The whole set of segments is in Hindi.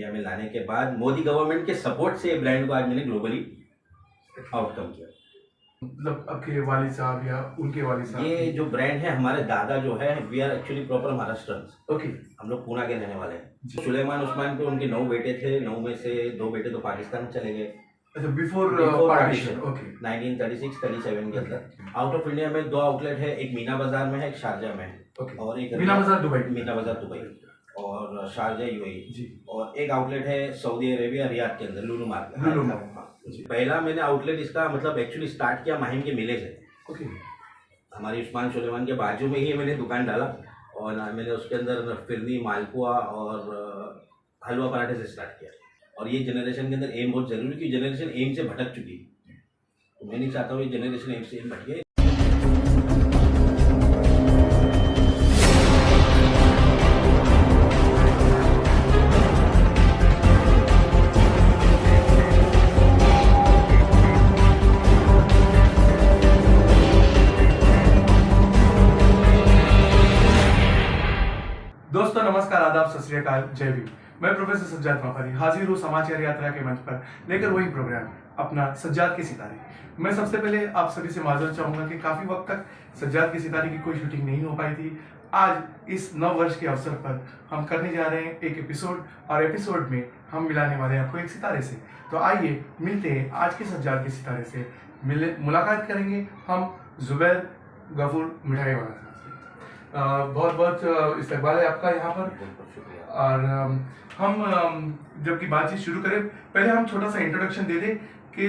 इंडिया में लाने के बाद मोदी गवर्नमेंट के सपोर्ट से ये ब्रांड को आज मैंने ग्लोबली आउटकम किया। मतलब आपके वालिद साहब या उनके वालिद साहब? ये जो ब्रांड है, हमारे दादा जो है, we are actually proper Maharashtrians. Okay. हम लोग पूना के रहने वाले हैं। सुलेमान उस्मान पे उनके 9 बेटे थे, 9 में से 2 बेटे तो पाकिस्तान चले गए। अच्छा, बिफोर पार्टीशन। ओके। 1936-37 के अंदर। आउट ऑफ इंडिया में 2 आउटलेट है, एक मीना बाजार में है, एक शारजा में है। ओके। और एक मीना बाजार दुबई। मीना बाजार दुबई और शारजा यूएई जी। और एक आउटलेट है सऊदी अरेबिया रियाद के अंदर, लुलु मार्केट। लुलु मार्केट। पहला मैंने आउटलेट इसका मतलब एक्चुअली स्टार्ट किया माहिम के मेले से। ओके। हमारी उस्मान सुलेमान के बाजू में ही मैंने दुकान डाला और मैंने उसके अंदर फिरनी, मालपुआ और हलवा पराठे से स्टार्ट किया। और ये जनरेशन के अंदर एम बहुत जरूरी, क्योंकि जनरेशन एम से भटक चुकी है। तो मैं नहीं चाहता हूँ ये जनरेशन एम से भटके। दोस्तों नमस्कार, आदाब, सत श्री अकाल, जय भीम। मैं प्रोफेसर सज्जाद माफारी हाजिर हूँ समाचार यात्रा के मंच पर लेकर वही प्रोग्राम अपना सज्जाद के सितारे। मैं सबसे पहले आप सभी से माजरत चाहूंगा कि काफी वक्त तक सज्जाद के सितारे की कोई शूटिंग नहीं हो पाई थी। आज इस नव वर्ष के अवसर पर हम करने जा रहे हैं एक एपिसोड, और एपिसोड में हम मिलाने वाले हैं आपको एक सितारे से। तो आइए मिलते हैं आज के सज्जाद के सितारे से। मुलाकात करेंगे हम जुबैर गफूर मिठाई वाला साहब से। बहुत बहुत इस्तकबाल है आपका यहाँ पर। और हम जबकि बातचीत शुरू करें, पहले हम छोटा सा इंट्रोडक्शन दे दें कि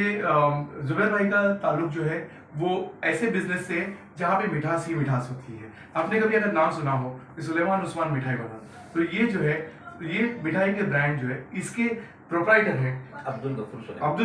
जुबैर भाई का ताल्लुक जो है वो ऐसे बिजनेस से जहाँ पे मिठास ही मिठास होती है। आपने कभी अगर नाम सुना हो सुलेमान उस्मान मिठाई वाला, तो ये जो है, ये मिठाई के ब्रांड जो है, इसके प्रोप्राइटर है अब्दुल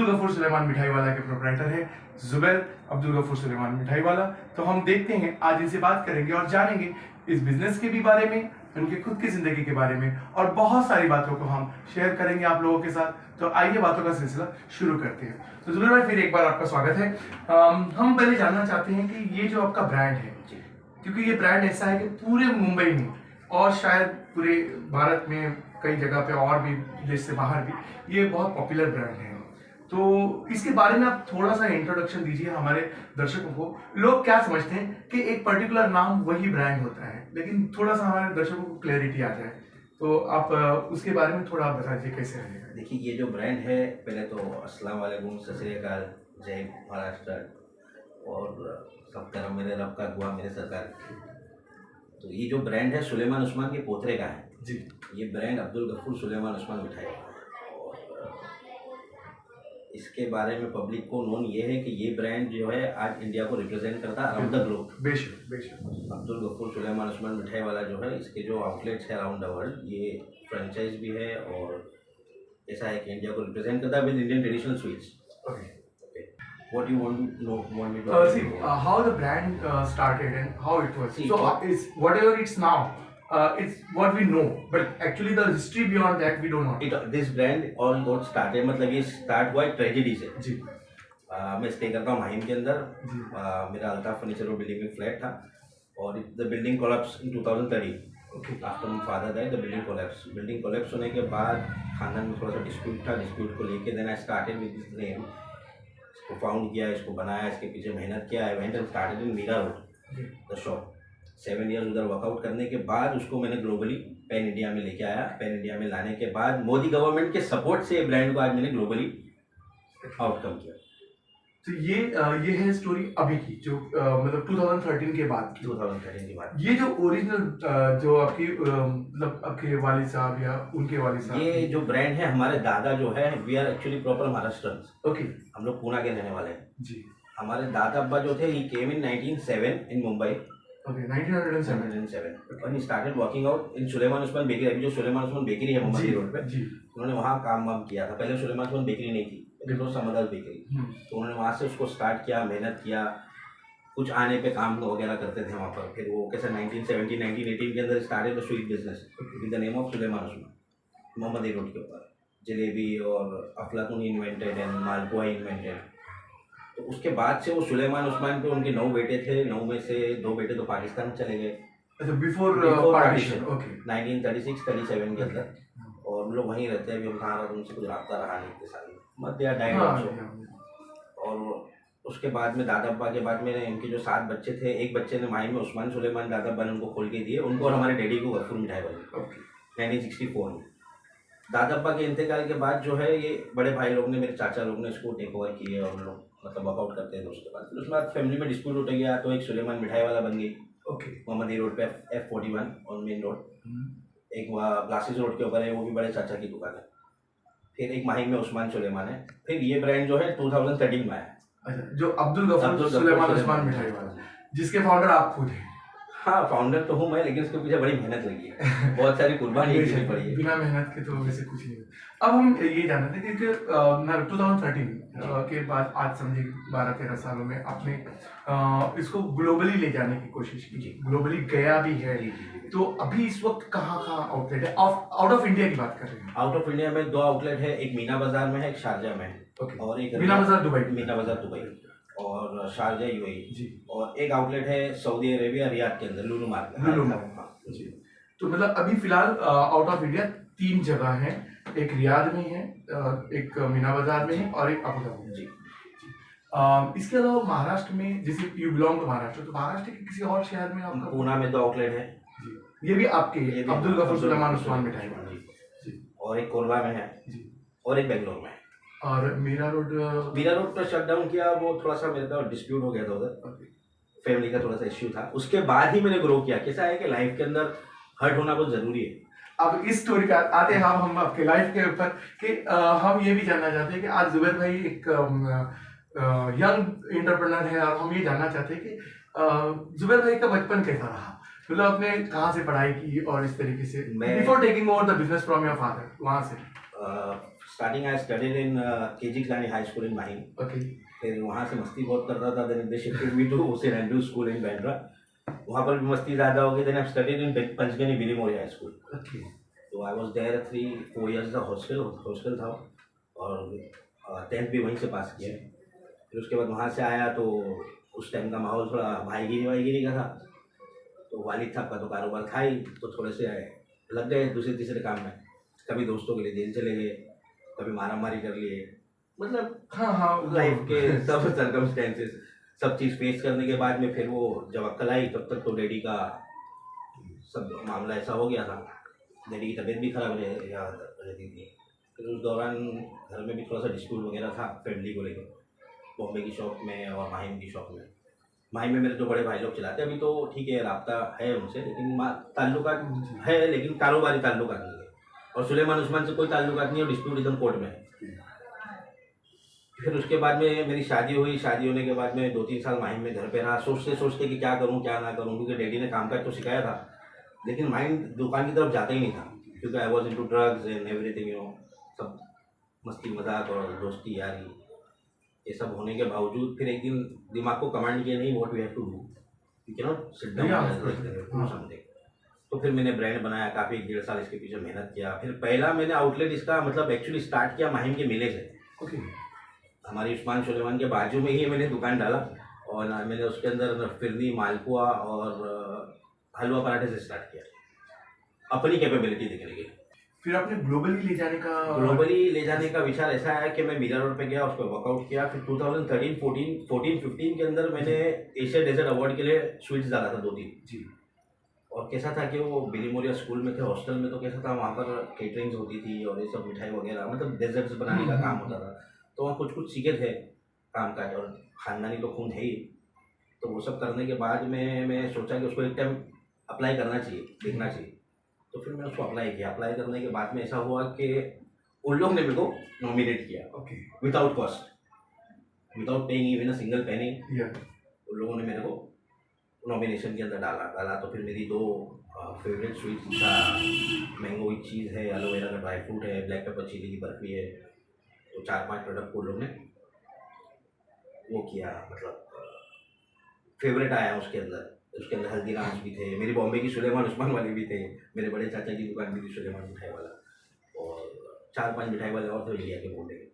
गफूर सुलेमान मिठाई वाला के प्रोप्राइटर है जुबैर अब्दुल गफूर सुलेमान मिठाई वाला। तो हम देखते हैं, आज इनसे बात करेंगे और जानेंगे इस बिजनेस के भी बारे में, उनके खुद की जिंदगी के बारे में, और बहुत सारी बातों को हम शेयर करेंगे आप लोगों के साथ। तो आइए बातों का सिलसिला शुरू करते हैं। तो जुबैर भाई, फिर एक बार आपका स्वागत है। हम पहले जानना चाहते हैं कि ये जो आपका ब्रांड है, क्योंकि ये ब्रांड ऐसा है कि पूरे मुंबई में और शायद पूरे भारत में कई जगह पे और भी देश से बाहर भी ये बहुत पॉपुलर ब्रांड है। तो इसके बारे में आप थोड़ा सा इंट्रोडक्शन दीजिए हमारे दर्शकों को। लोग क्या समझते हैं कि एक पर्टिकुलर नाम वही ब्रांड होता है, लेकिन थोड़ा सा हमारे दर्शकों को क्लैरिटी आ जाए तो आप उसके बारे में थोड़ा बताइए कैसे रहेगा। देखिए, ये जो ब्रांड है, पहले तो अस्सलाम वालेकुम, सत श्री अकाल, जय महाराष्ट्र, और सब तरह मेरे रब का दुआ मेरे सरकार। तो ये जो ब्रांड है सुलेमान उस्मान के पोतरे का है जी। ये ब्रांड अब्दुल गफूर सुलेमान उस्मान मिठाई है। और इसके बारे में पब्लिक को नोन ये है कि ये ब्रांड जो है आज इंडिया को रिप्रेजेंट करता है अराउंड द ग्लोब। बेशक बेशक। अब्दुल गफूर सुलेमान उस्मान मिठाई वाला जो है, इसके जो आउटलेट्स है अराउंड द वर्ल्ड, ये फ्रेंचाइज भी है और ऐसा है कि इंडिया को रिप्रेजेंट करता है with Indian traditional sweets. What you want to know? Want me to see how the brand started and how it was. So it's whatever it's now. It's what we know, but actually the history beyond that we don't know. This brand all got started, मतलब ये स्टार्ट हुआ एक ट्रेजेडी से जी। मैं स्टे करता हूँ माहिम के अंदर। मेरा अल्ताफ फर्नीचर और बिल्डिंग में फ्लैट था और the building collapse in 2013। After my father died the building collapse होने के बाद खानदान में थोड़ा सा डिस्प्यूट था। डिस्प्यूट को लेके then I started with this name, इसको फाउंड किया, इसको बनाया, इसके पीछे मेहनत किया। I went and started in Mira Road the shop. 7 years उधर वर्कआउट करने के बाद उसको मैंने ग्लोबली पैन इंडिया में लेके आया। पैन इंडिया में लाने के बाद मोदी गवर्नमेंट के सपोर्ट से ये ब्रांड को आज मैंने ग्लोबली आउटकम किया। तो ये है स्टोरी अभी की, जो मतलब 2013 के बाद की। 2013 के बाद ये जो ओरिजिनल जो आपकी मतलब आपके वालिद साहब या उनके वालिद साहब, ये जो ब्रांड है, हमारे दादा जो है, we are actually proper Maharashtrians. Okay. हम लोग पूना के रहने वाले हैं जी। हमारे दादा अब्बा जो थे, ही केम इन 1907 इन मुंबई। ओके, 1907 और he started working out in Suleman Usman bakery. अभी जो सुलेमान उस्मान बेकरी है मुंबई रोड पे जी, उन्होंने वहाँ काम वाम किया था। पहले सुलेमान उस्मान बेकरी नहीं थी, समदर बेकरी। तो उन्होंने वहाँ से उसको स्टार्ट किया, मेहनत किया, कुछ आने पे काम वगैरह करते थे वहाँ पर। फिर वो कैसे 1917 1918 के अंदर started the sweet business with the name of Suleman Usman. Mohammadi Road के ऊपर जलेबी और अफलातून इन्वेंटेड एंड मालपुआ इन्वेंटेड। तो उसके बाद से वो सुलेमान उस्मान पे उनके 9 बेटे थे, 9 में से 2 बेटे तो पाकिस्तान चले गए। अच्छा, बिफोर पार्टीशन। ओके। 1936-37 के अंदर। और और हम लोग वहीं रहते हैं, अभी हम कहाँ, उनसे कुछ रब्ता रहा नहीं इतने साल में, मत दिया डाइट हाँ, ऑल्सो। हाँ, और उसके बाद में दादा अब्बा के बाद में इनके जो 7 बच्चे थे, एक बच्चे ने माही में उस्मान सुलेमान दादा अब्बा ने उनको खोल के दिए, उनको और हमारे डैडी को गफूर मिठाई वाली ओके 1964 में। दादा अब्बा के इंतकाल के बाद जो है ये बड़े भाई लोग ने, मेरे चाचा लोग ने इसको टेक ओवर किए और हम लोग मतलब वर्कआउट करते थे उसके बाद। फिर उसके बाद फैमिली में डिस्प्यूट उठ गया, तो एक सुलेमान मिठाई वाला बन गई ओके मोहम्मदी रोड पे, F41 ऑन मेन रोड। एक ग्लासेस रोड के ऊपर है, वो भी बड़े चाचा की दुकान है। फिर एक माही में उस्मान सुलेमान है। फिर ये ब्रांड जो है 2013 में आया। अच्छा, जो अब्दुल गफूर सुलेमान उस्मान मिठाई वाला, जिसके फाउंडर आप खुद हैं। हाँ, फाउंडर तो हूँ मैं, लेकिन इसके पीछे बड़ी मेहनत लगी है, बहुत सारी कुर्बानी देनी पड़ी है। बिना मेहनत के तो वैसे कुछ नहीं होता। अब हम ये जानते थे कि 2013 के बाद आज समझिए 12-13 सालों में आपने इसको ग्लोबली ले जाने की कोशिश की, ग्लोबली गया भी है। तो अभी इस वक्त कहाँ आउटलेट है? आउट ऑफ इंडिया की बात कर रहे हैं। आउट ऑफ इंडिया में 2 आउटलेट है, एक मीना बाजार में है, एक शारजा में है। ओके, और एक मीना बाजार दुबई, मीना बाजार दुबई और शारजा यूएई जी। और एक आउटलेट है सऊदी अरेबिया रियाद के अंदर, लुलु मार्केट। लुलु मार्केट, जी। तो मतलब अभी फिलहाल आउट ऑफ इंडिया 3 जगह हैं, एक रियाद में है, एक मीना बाजार में है और एक अबू धाबी में। जी। इसके अलावा महाराष्ट्र में, जैसे यू बिलोंग टू महाराष्ट्र, तो महाराष्ट्र के किसी और शहर में आपका? पूना में 2 आउटलेट है जी, ये भी आपके अब्दुल गफूर सुलेमान उस्मान मिठाई वाला, जी। और एक कोरबा में है जी, और एक बेंगलोर में है। और मीरा रोड पर शट डाउन किया, वो थोड़ा सा मेरे का डिस्प्यूट हो गया था उधर, फैमिली का थोड़ा सा इश्यू था। उसके बाद ही मैंने ग्रो किया। कैसा है कि लाइफ के अंदर हर्ट होना बहुत जरूरी है। अब इस स्टोरी का आते हैं हम आपके लाइफ के ऊपर कि हम ये भी जानना चाहते हैं कि आज जुबैर भाई एक यंग एंटरप्रेन्योर है, और हम ये जानना चाहते हैं कि जुबैर भाई का बचपन कैसा रहा, मतलब आपने कहाँ से पढ़ाई की और इस तरीके से before taking over the business from your father, वहाँ से। Starting I studied in KG Clani high school in Mahim. Okay, फिर वहाँ से मस्ती बहुत करता था, then they shifted me to Saint Andrew school in Bandra. वहाँ पर भी मस्ती ज़्यादा हो गई। Then I studied in Panchgani Billimoria high school. Okay, तो आई वाज देयर 3-4 इयर्स का हॉस्टल था, और 10th भी वहीं से पास किया। फिर उसके बाद वहाँ से आया तो उस टाइम का माहौल थोड़ा भाईगिरी का था, तो वालिद साहब का तो कारोबार था ही, तो थोड़े से लग गए दूसरे तीसरे काम में। कभी दोस्तों के लिए जेल चले गए, कभी मारामारी कर लिए, मतलब हाँ, लाइफ के सब सर्कमस्टेंसेस, सब चीज़ फेस करने के बाद में फिर वो जब अक्ल आई, तब तक तो डैडी का सब मामला ऐसा हो गया था। डैडी की तबीयत भी खराब रहती थी। फिर उस दौरान घर में भी थोड़ा सा डिस्प्यूट वगैरह था फैमिली को लेकर, बॉम्बे की शॉप में और माहिम की शॉप में। माहिम में मेरे 2 बड़े भाई लोग चलाते हैं, अभी तो ठीक है, राब्ता है उनसे, लेकिन ताल्लुकात है, लेकिन कारोबारी ताल्लुकात नहीं है। और सुलेमान उस्मान से कोई ताल्लुकात नहीं है, और डिस्प्यूट एकदम कोर्ट में है। फिर उसके बाद में मेरी शादी हुई। शादी होने के बाद में 2-3 साल माहिम में घर पे रहा, सोचते कि क्या करूं क्या ना करूं, क्योंकि डैडी ने काम काज तो सिखाया था, लेकिन माइंड दुकान की तरफ जाता ही नहीं था, क्योंकि I was into drugs and everything, सब मस्ती मजाक और दोस्ती यारी, ये सब होने के बावजूद फिर एक दिन दिमाग को कमांड किया, नहीं what we have to do, you can not sit down something. तो फिर मैंने ब्रांड बनाया, काफ़ी 1-1.5 साल इसके पीछे मेहनत किया। फिर पहला मैंने आउटलेट इसका मतलब एक्चुअली स्टार्ट किया माहिम के मेले से। ओके, हमारी उस्मान सुलेमान के बाजू में ही मैंने दुकान डाला, और मैंने उसके अंदर फिरनी, मालपुआ और हलवा पराठे से स्टार्ट किया, अपनी कैपेबिलिटी दिखने के लिए। फिर आपने ग्लोबली ले जाने का विचार ऐसा आया कि मैं मीरा रोड पे गया, उस पर वर्कआउट किया। फिर 2013, 14, 15 के अंदर मैंने एशिया डेजर्ट अवार्ड के लिए स्वीट्स डाला था 2-3 जी। और कैसा था कि वो बिली मोरिया स्कूल में थे, हॉस्टल में, तो कैसा था वहाँ पर केटरिंग्स होती थी और ये सब मिठाई वगैरह, मतलब डेजर्ट्स बनाने का काम होता था। तो वहाँ कुछ सीखे थे काम काज, और ख़ानदानी तो खून है ही। तो वो सब करने के बाद में मैं सोचा कि उसको एक टाइम अप्लाई करना चाहिए, देखना चाहिए। तो फिर मैंने उसको अप्लाई किया। अप्लाई करने के बाद में ऐसा हुआ कि उन लोग ने मेरे को नॉमिनेट किया, okay, without cost, without paying even a single penny. या उन लोगों ने मेरे को नॉमिनेशन के अंदर डाला। तो फिर मेरी 2 फेवरेट स्वीट्स था, मैंगो विथ चीज़ है, एलोवेरा का ड्राई फ्रूट है, ब्लैक पेपर चिली की बर्फ़ी है। तो 4-5 प्रोडक्ट को लोगों ने वो किया, मतलब फेवरेट आया उसके अंदर। उसके अंदर हल्दीराम्स भी थे, मेरी बॉम्बे की सुलेमान उस्मान वाले भी थे, मेरे बड़े चाचा की दुकान भी थी सुलेमान मिठाई वाला, और 4-5 मिठाई वाले और थे इंडिया के बॉम्बे के।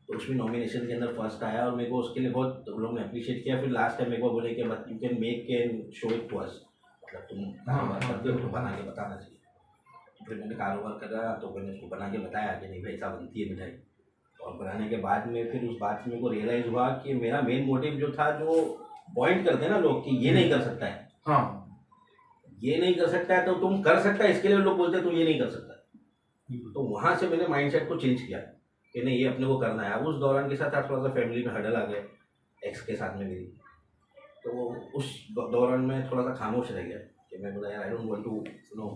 तो उसमें नॉमिनेशन के अंदर फर्स्ट आया, और मेरे को उसके लिए बहुत लोगों ने अप्रिशिएट किया। फिर लास्ट टाइम मेरे को बोले कि you can make and show it to us, मतलब तुम बात करते हो तो बना के बताना चाहिए। फिर मैंने कारोबार करा तो मैंने उसको बना के बताया कि नहीं भाई ऐसा बनती है मिठाई। और बनाने के बाद में फिर उस बात से मेरे को रियलाइज़ हुआ कि मेरा मेन मोटिव जो था, जो पॉइंट करते हैं ना लोग कि ये नहीं कर सकता है, हाँ, ये नहीं कर सकता है तो तुम कर सकता है, इसके लिए लोग बोलते हैं तू ये नहीं कर सकता। तो वहाँ से मैंने माइंडसेट को चेंज किया कि नहीं, ये अपने को करना है। अब उस दौरान के साथ थोड़ा सा फैमिली में हडल आ गया एक्स के साथ में मेरी, तो उस दौरान में थोड़ा सा खामोश रह गया कि मैं बोला यार I don't want to know.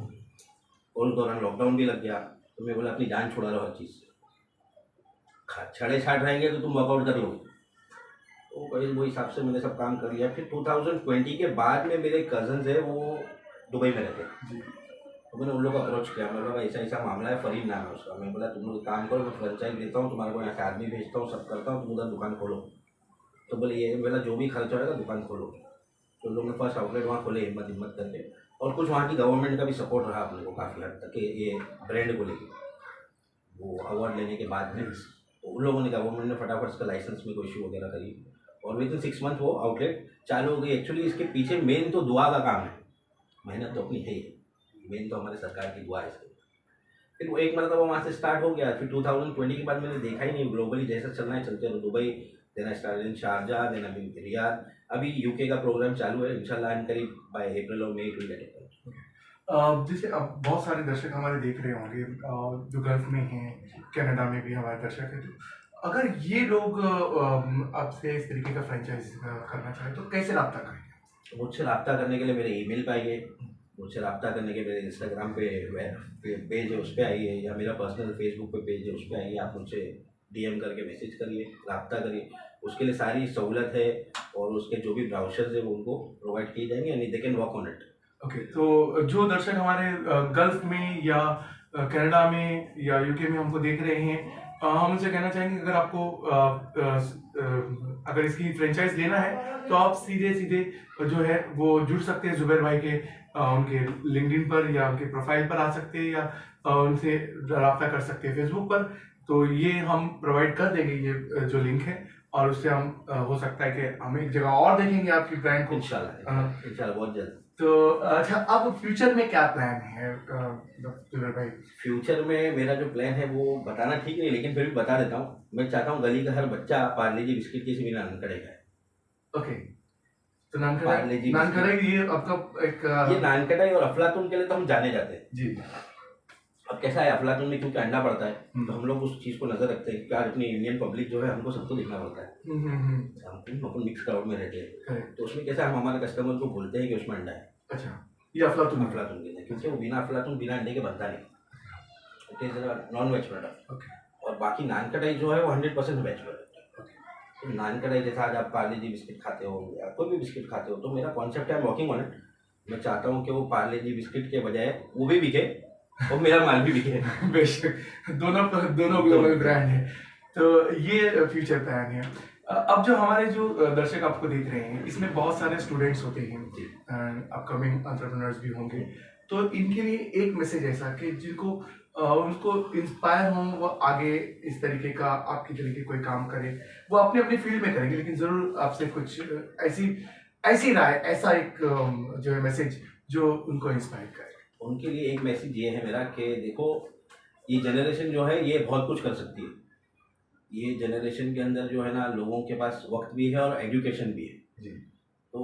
और उस दौरान लॉकडाउन भी लग गया, तो मैं बोला अपनी जान छुड़ा रहा हर चीज़ से, छड़े छाट रहेंगे तो तुम वर्कआउट कर लोगे। तो भाई वो हिसाब से मैंने सब काम कर लिया। फिर 2020 के बाद में मेरे कजन्स है वो दुबई में रहते हैं, तो मैंने उन लोग को अप्रोच किया। मैं बोला ऐसा ऐसा मामला है, फरीद नाम है उसका। मैं बोला तुम लोग काम करो, मैं फ्रेंचाइज देता हूँ तुम्हारे को, यहाँ से आदमी भेजता हूँ, सब करता हूँ, तुम उधर दुकान खोलो। तो बोले ये बोला जो भी खर्चा होगा दुकान खोलो। तो लोग ने फर्स्ट आउटलेट वहाँ खोले हिम्मत करके, और कुछ वहाँ की गवर्नमेंट का भी सपोर्ट रहा अपने को काफ़ी हद तक कि ये ब्रांड को लेके। वो अवार्ड लेने के बाद में तो उन लोगों ने, गवर्नमेंट ने फटाफट इसका लाइसेंस में कोई इशू वगैरह करी, और विद इन 6 मंथ वो आउटलेट चालू हो गई। एक्चुअली इसके पीछे मेन तो दुआ का काम है, मेहनत तो अपनी है ही, मेन तो हमारे सरकार की दुआ है इसके। फिर वो एक मरतबा वहाँ से स्टार्ट हो गया। फिर 2020 के बाद मैंने देखा ही नहीं, ग्लोबली जैसा चलना है चलते रहो। Dubai, then start in Sharjah, then अभी रियाद, अभी यूके का प्रोग्राम चालू है। इंशाल्लाह इन करीब बाय अप्रैल और मई टू गेट इट। जैसे अब बहुत सारे दर्शक हमारे देख रहे होंगे जो गल्फ में हैं, कनाडा में भी हमारे दर्शक हैं, तो अगर ये लोग आपसे इस तरीके का फ्रेंचाइज करना चाहें तो कैसे रब्ता करेंगे? मुझसे रब्ता करने के लिए मेरे ईमेल पे आइए, मुझसे रब्ता करने के मेरे इंस्टाग्राम पे पेज है उस पर आइए, या मेरा पर्सनल फेसबुक पे पेज है उस पर आइए। आप मुझसे DM करके मैसेज करिए, रब्ता करिए। उसके लिए सारी सहूलत है, और उसके जो भी ब्राउचर्स है वो उनको प्रोवाइड किए जाएंगे, and they can work on it. Okay, तो जो दर्शक हमारे गल्फ में या कनाडा में या यूके में हमको देख रहे हैं, हम उनसे कहना चाहेंगे अगर आपको अगर इसकी फ्रेंचाइज लेना है तो आप सीधे सीधे जो है वो जुड़ सकते हैं जुबैर भाई के उनके लिंक्डइन पर, या उनके प्रोफाइल पर आ सकते हैं, या उनसे रब्ता कर सकते हैं फेसबुक पर। तो ये हम प्रोवाइड कर देंगे, ये जो लिंक है, और उससे हम हो सकता है कि हम एक जगह और देखेंगे आपकी ब्रांड को इंशाल्लाह बहुत जल्द। तो अच्छा, अब फ्यूचर में क्या प्लान है जुबैर भाई? फ्यूचर में मेरा जो प्लान है वो बताना ठीक नहीं, लेकिन फिर भी बता देता हूँ। मैं चाहता हूँ गली का हर बच्चा पार्ले जी बिस्किट के सिवा नान करेगा। ओके, तो नानकड़ाई ये आपका एक ये नान कटाई और अफलातून के लिए तो हम जाने जाते हैं जी। अब कैसा है, अफलातून में क्योंकि अंडा पड़ता है, तो हम लोग उस चीज़ को नजर रखते हैं कि आज अपनी इंडियन पब्लिक जो है हमको सबको देखना पड़ता है। हम अपन मिक्स क्राउड में रहते हैं, तो उसमें कैसा हम हमारे कस्टमर को बोलते हैं कि उसमें अंडा है। अच्छा, ये अफलातून के लिए, क्योंकि वो बिना अफलातून बिना अंडे के बनता नहीं, it is non veg product. और बाकी नान कटाई जो है वो 100% वेज प्रोडक्ट है। तो नान कटाई जैसा आज आप पार्ले जी बिस्किट खाते हो या कोई भी बिस्किट खाते हो, तो मेरा कॉन्सेप्ट है वर्किंग ऑन इट। मैं चाहता हूँ कि वो पार्ले जी बिस्किट के बजाय वो भी बिके और मेरा माल भी बिके। बेशक, दोनों ग्लोबल ब्रांड है, तो ये फ्यूचर प्लान है। अब जो हमारे जो दर्शक आपको देख रहे हैं, इसमें बहुत सारे स्टूडेंट्स होते हैं, अपकमिंग एंटरप्रेन्योर्स भी होंगे, तो इनके लिए एक मैसेज ऐसा कि जिनको उनको इंस्पायर हो, वो आगे इस तरीके का आपकी तरीके कोई काम करे, वो अपने अपनी फील्ड में करेंगे, लेकिन जरूर आपसे कुछ ऐसी राय, ऐसा एक जो है मैसेज जो उनको इंस्पायर करे। उनके लिए एक मैसेज ये है मेरा कि देखो, ये जनरेशन जो है ये बहुत कुछ कर सकती है। ये जनरेशन के अंदर जो है ना, लोगों के पास वक्त भी है और एजुकेशन भी है जी। तो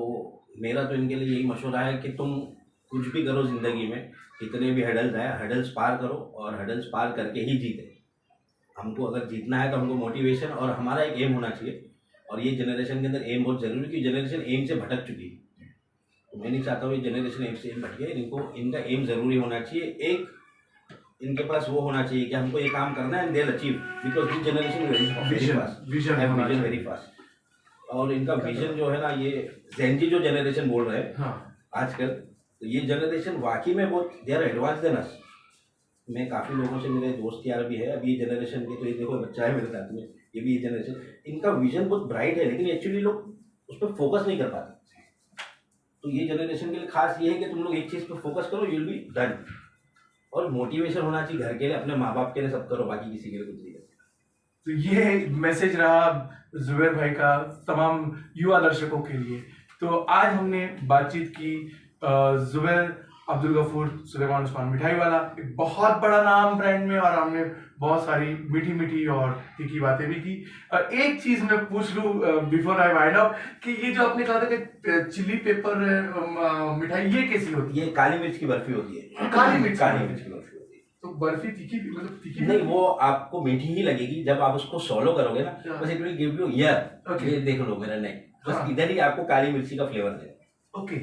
मेरा तो इनके लिए यही मशवरा है कि तुम कुछ भी करो ज़िंदगी में, कितने भी हडल्स आए, हडल्स पार करो, और हडल्स पार करके ही जीते। हमको अगर जीतना है तो हमको मोटिवेशन और हमारा एक एम होना चाहिए, और ये जनरेशन के अंदर एम बहुत ज़रूरी है, क्योंकि जनरेशन एम से भटक चुकी है। तो मैं नहीं चाहता हूँ ये जनरेशन एम से भटके, इनको इनका एम ज़रूरी होना चाहिए। एक इनके पास वो होना चाहिए कि हमको ये काम करना है, and they will achieve, because this generation vision very fast. और इनका विजन जो है ना, ये ज़ेन जी जो जनरेशन बोल रहे हैं आजकल, तो ये जनरेशन वाकई में बहुत they are advance than us. मैं काफ़ी लोगों से, मेरे दोस्त यार भी है अभी ये जनरेशन के, तो ये देखो बच्चा है मेरे साथ में, ये भी ये जनरेशन, इनका विजन बहुत ब्राइट है, लेकिन एक्चुअली लोग उस पर फोकस नहीं कर पाते। तो ये जनरेशन के लिए खास ये है कि तुम लोग एक चीज़ पर फोकस करो, यू विल बी डन। और मोटिवेशन होना चाहिए घर के लिए, अपने माँ बाप के लिए, सब करो, बाकी किसी के लिए कुछ नहीं करते। तो ये मैसेज रहा जुबैर भाई का तमाम युवा दर्शकों के लिए। तो आज हमने बातचीत की जुबैर अब्दुल गफूर सुलेमान उस्मान मिठाई वाला, एक बहुत बड़ा नाम ब्रांड में, और हमने बहुत सारी मीठी मीठी और तीखी बातें भी की। एक चीज मैं पूछ लूं बिफोर आई वाइंड अप, कि ये जो आपने कहा था कि चिल्ली पेपर मिठाई, ये कैसी होती ये काली मिर्च की बर्फी होती है। है? काली मिर्च काली मिर्च की बर्फी होती है। तो बर्फी तीखी, मतलब तीखी नहीं, वो आपको मीठी ही लगेगी जब आप उसको सॉलो करोगे ना, हाँ। बस it will give you year, Okay. ये देख लो मेरा नेक, बस हाँ। इधर ही आपको काली मिर्ची का फ्लेवर देगा। ओके,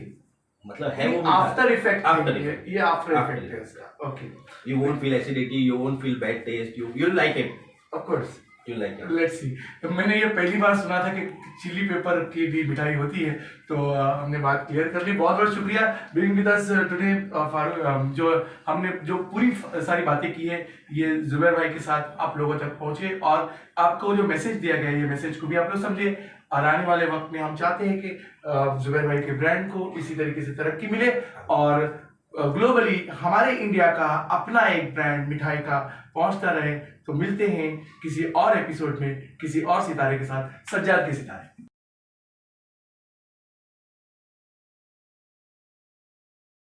मतलब है वो आफ्टर इफेक्ट, आफ्टर इफेक्ट, ये आफ्टर After इफेक्ट है इसका। Okay, you won't feel acidity, you won't feel bad taste, you'll like it, of course, you'll like it। Let's see. मैंने ये पहली बार सुना था कि चिली पेपर की भी मिठाई होती है, तो हमने बात क्लियर कर ली। बहुत बहुत शुक्रिया being with us today Farooq. जो हमने जो पूरी सारी बातें की है, ये जुबैर भाई के साथ आप लोगों तक पहुंचे, और आपको जो मैसेज दिया गया है, ये मैसेज को भी आप लोग समझे। और आने वाले वक्त में हम चाहते हैं कि जुबैर भाई के ब्रांड को इसी तरीके से तरक्की मिले, और ग्लोबली हमारे इंडिया का अपना एक ब्रांड मिठाई का पहुंचता रहे। तो मिलते हैं किसी और एपिसोड में किसी और सितारे के साथ, सज्जाद के सितारे।